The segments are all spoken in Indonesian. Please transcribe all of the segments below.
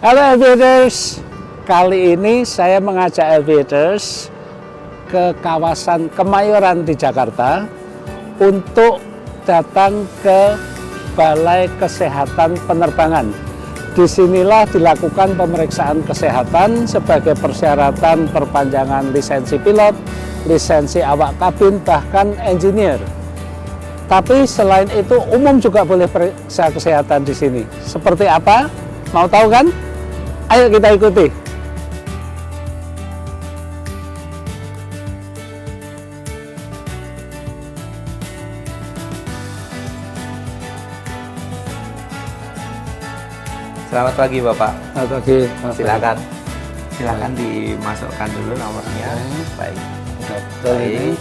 Halo Aviators, kali ini saya mengajak Aviators ke kawasan Kemayoran di Jakarta untuk datang ke Balai Kesehatan Penerbangan. Disinilah dilakukan pemeriksaan kesehatan sebagai persyaratan perpanjangan lisensi pilot, lisensi awak kabin, bahkan engineer. Tapi selain itu umum juga boleh periksa kesehatan di sini. Seperti apa? Mau tahu kan? Ayo kita ikuti. Selamat pagi Bapak. Selamat pagi. Silakan dimasukkan dulu nomornya. Baik. Baik.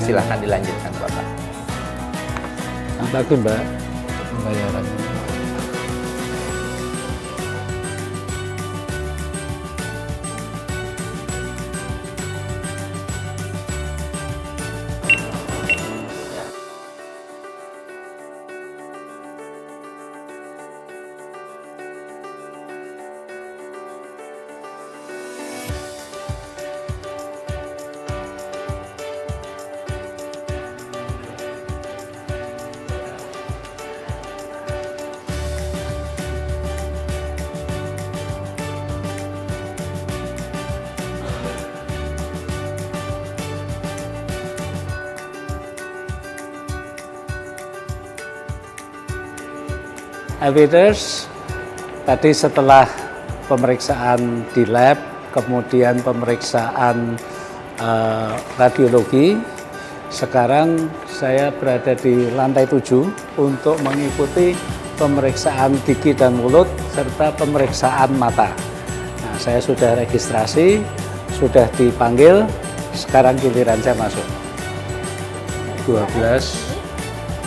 Silakan dilanjutkan Bapak. Selamat pagi Mbak. Pembayaran. Aviators, tadi setelah pemeriksaan di lab, kemudian pemeriksaan radiologi, sekarang saya berada di lantai 7 untuk mengikuti pemeriksaan gigi dan mulut serta pemeriksaan mata. Nah, saya sudah registrasi, sudah dipanggil, sekarang giliran saya masuk. 12,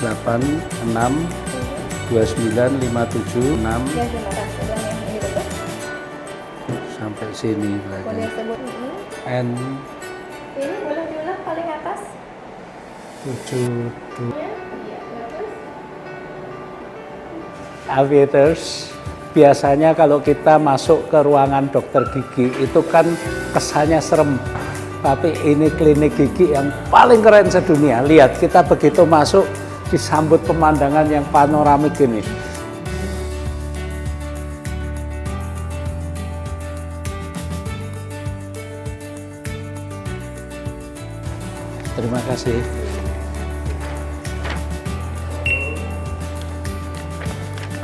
8, 6, 29, 57, 6 sampai sini lagi. Boleh sebut ini. N Ini boleh diulang paling atas. 72. Iya, terus. Aviators, biasanya kalau kita masuk ke ruangan dokter gigi itu kan kesannya serem. Tapi ini klinik gigi yang paling keren sedunia. Lihat, kita begitu masuk disambut pemandangan yang panoramik ini. Terima kasih.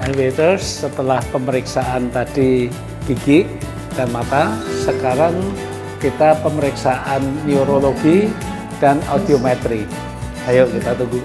Aviators, setelah pemeriksaan tadi gigi dan mata, sekarang kita pemeriksaan neurologi dan audiometri. Ayo kita tunggu.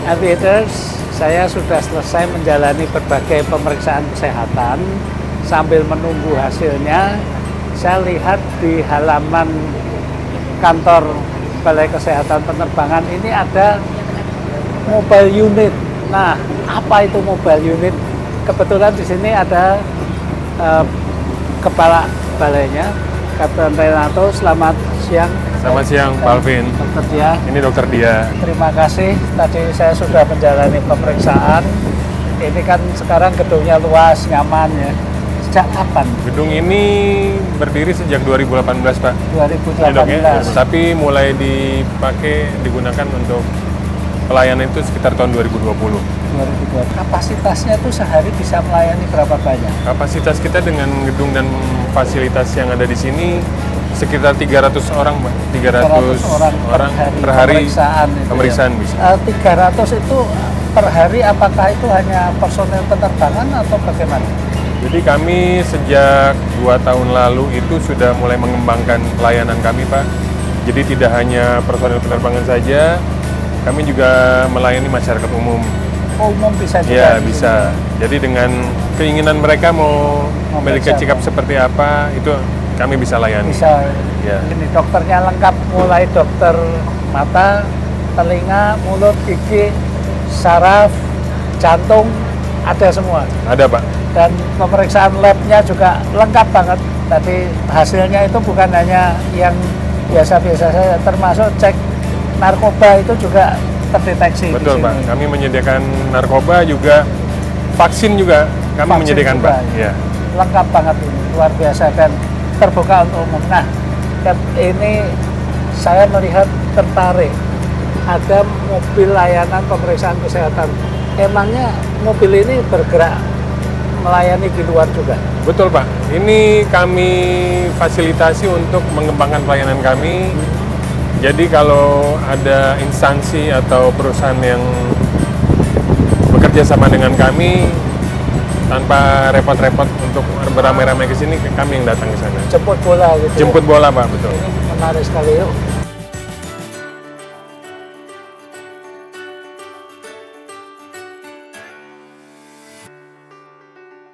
Aviators, saya sudah selesai menjalani berbagai pemeriksaan kesehatan. Sambil menunggu hasilnya, saya lihat di halaman kantor Balai Kesehatan Penerbangan ini ada mobile unit. Nah, apa itu mobile unit? Kebetulan di sini ada kepala balainya, Kapten Renato. Selamat siang. Selamat siang, Pak Alvin. Dokter Dia. Ini Dokter Dia. Terima kasih. Tadi saya sudah menjalani pemeriksaan. Ini kan sekarang gedungnya luas, nyaman ya. Sejak kapan? Gedung ini berdiri sejak 2018, Pak. Ini, Dok, ya. 2018. Tapi mulai digunakan untuk pelayanan itu sekitar tahun 2020. 2020. Kapasitasnya tuh sehari bisa melayani berapa banyak? Kapasitas kita dengan gedung dan fasilitas yang ada di sini sekitar 300 orang, Pak. 300 orang per hari pemeriksaan, itu pemeriksaan ya. bisa. 300 itu per hari, apakah itu hanya personel penerbangan atau bagaimana? Jadi kami sejak 2 tahun lalu itu sudah mulai mengembangkan pelayanan kami, Pak. Jadi tidak hanya personel penerbangan saja, kami juga melayani masyarakat umum. Oh, umum bisa juga? Ya, di bisa. Jadi dengan keinginan mereka mau memiliki periksa. check-up seperti apa, itu kami bisa sini? layani. Bisa. Ya. Ini dokternya lengkap, mulai dokter mata, telinga, mulut, gigi, saraf, jantung, ada semua. Ada, Pak. Dan pemeriksaan labnya juga lengkap banget. Tadi hasilnya itu bukan hanya yang biasa-biasa saja, termasuk cek narkoba itu juga terdeteksi. Betul, di sini. Pak. Kami menyediakan narkoba juga, vaksin juga kami Vaksin menyediakan, juga, Pak. Ya. Lengkap banget ini, luar biasa dan terbuka untuk umum. Nah, ini saya melihat tertarik ada mobil layanan pemeriksaan kesehatan. Emangnya mobil ini bergerak melayani di luar juga? Betul, Pak. Ini kami fasilitasi untuk mengembangkan pelayanan kami. Jadi kalau ada instansi atau perusahaan yang bekerja sama dengan kami, tanpa repot-repot untuk beramai-ramai ke sini, kami yang datang ke sana. Jemput bola gitu. Jemput bola, Pak, betul. Ini menarik sekali. Yuk.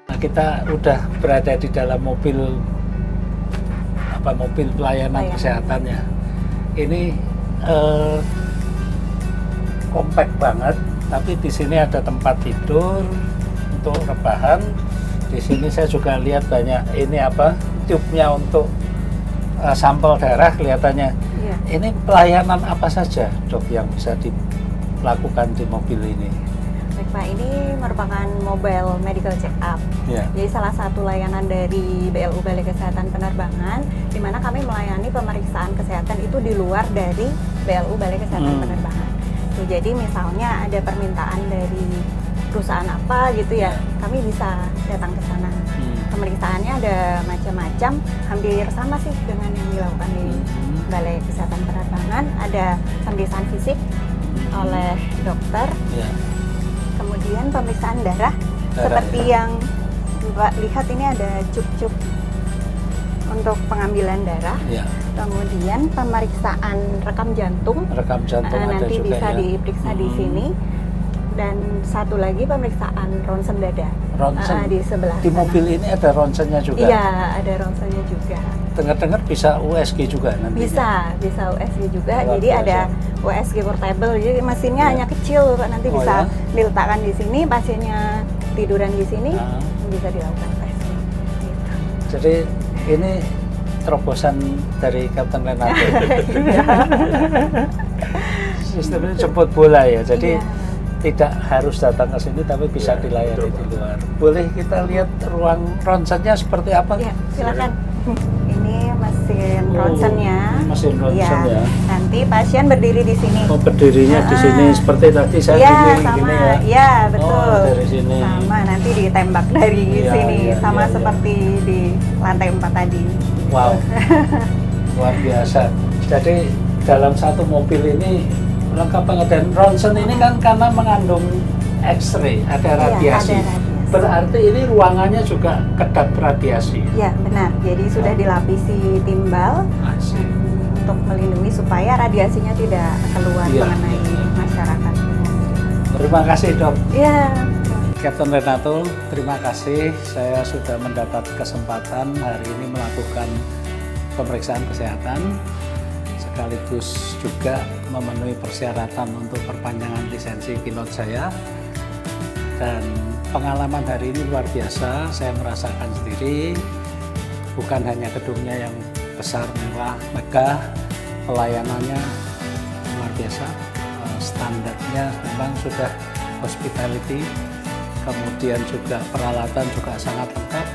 Nah, kita udah berada di dalam mobil pelayanan kesehatannya. Ini compact banget, tapi di sini ada tempat tidur untuk rebahan. Di sini saya juga lihat banyak tube-nya untuk sampel darah kelihatannya. Iya. Ini pelayanan apa saja, Dok, yang bisa dilakukan di mobil ini? Baik, Pak, ini merupakan mobile medical check up. Ya. Jadi salah satu layanan dari BLU Balai Kesehatan Penerbangan, di mana kami melayani pemeriksaan kesehatan itu di luar dari BLU Balai Kesehatan Penerbangan. Jadi misalnya ada permintaan dari perusahaan apa gitu ya, kami bisa datang ke sana. Pemeriksaannya ada macam-macam, hampir sama sih dengan yang dilakukan di Balai Kesehatan Penerbangan. Ada pemeriksaan fisik oleh dokter, Ya. kemudian pemeriksaan darah, seperti yang Bapak lihat ini ada cup-cup untuk pengambilan darah. Ya. Kemudian pemeriksaan rekam jantung, Rekam jantung ada nanti juga bisa ya. diperiksa di sini. Dan satu lagi pemeriksaan ronsen dada. Ronsen. Di sebelah Di sana. mobil ini ada ronsennya juga. Iya, ada ronsennya juga. Dengar-dengar bisa USG juga nantinya. Bisa USG juga. Luar Jadi biasa. ada USG portable. Jadi mesinnya hanya kecil, Pak. Nanti Oh, bisa ya? diletakkan di sini, pasiennya tiduran di sini, Ah. bisa dilakukan USG. Gitu. Jadi ini terobosan dari Kapten Renato. Iya. Sistemnya jemput bola ya. Jadi Iya. tidak harus datang ke sini tapi bisa Ya, dilayani betul. di luar. Boleh kita lihat ruang ronsennya seperti apa? Ya, silakan. Ini mesin ronsennya. Mesin ronsen ya. Nanti pasien berdiri di sini. Oh, berdirinya di sini seperti tadi saya Iya, gini sama. ya. Iya, betul. Oh, dari sini. Sama, nanti ditembak dari Iya, sini. iya, Sama iya, iya. seperti di lantai 4 tadi. Wow. Luar biasa. Jadi dalam satu mobil ini lengkap banget, dan ronsen ini kan karena mengandung X-ray, ada radiasi. Iya, ada radiasi. Berarti ini ruangannya juga kedap radiasi. Ya, benar. Jadi sudah dilapisi timbal Asik. untuk melindungi supaya radiasinya tidak keluar Iya. mengenai masyarakat. Terima kasih, Dok. Ya, Kapten Renato, terima kasih. Saya sudah mendapat kesempatan hari ini melakukan pemeriksaan kesehatan, sekaligus juga memenuhi persyaratan untuk perpanjangan lisensi pilot saya. Dan pengalaman hari ini luar biasa, saya merasakan sendiri, bukan hanya gedungnya yang besar, mewah, megah, pelayanannya luar biasa, standarnya memang sudah hospitality, kemudian juga peralatan juga sangat lengkap,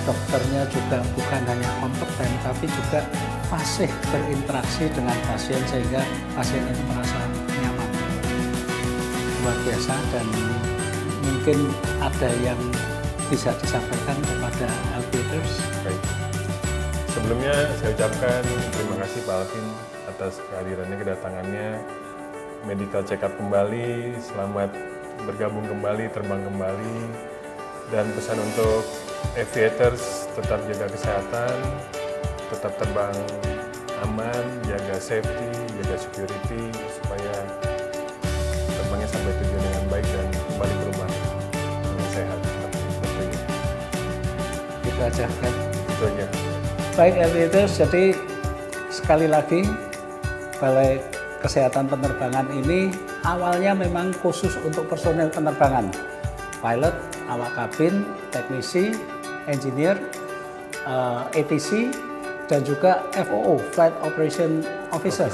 dokternya juga bukan hanya kompeten tapi juga fasih berinteraksi dengan pasien sehingga pasien itu merasa nyaman. Luar biasa, dan mungkin ada yang bisa disampaikan kepada Elevators. Baik. Sebelumnya saya ucapkan terima kasih Pak Alvin atas kehadirannya, kedatangannya, medical check up kembali, selamat bergabung kembali, terbang kembali, dan pesan untuk aviators tetap jaga kesehatan, tetap terbang aman, jaga safety, jaga security supaya terbangnya sampai tujuan dengan baik dan kembali ke rumah dengan sehat. Tentunya. Itu aja kan. Itu aja. Baik Elevators, jadi sekali lagi Balai Kesehatan Penerbangan ini awalnya memang khusus untuk personel penerbangan, pilot, awak kabin, teknisi, engineer, ATC, dan juga FOO, Flight Operation Officer.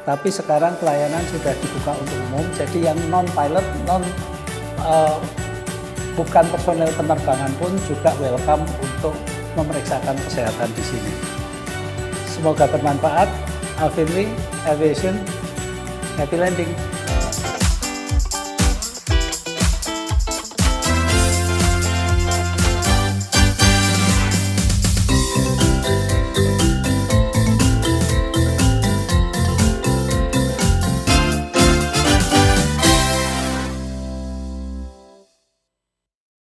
Tapi sekarang pelayanan sudah dibuka untuk umum, jadi yang non-pilot, bukan personel penerbangan pun juga welcome untuk memeriksakan kesehatan di sini. Semoga bermanfaat. Alvin Lee, Aviation, happy landing.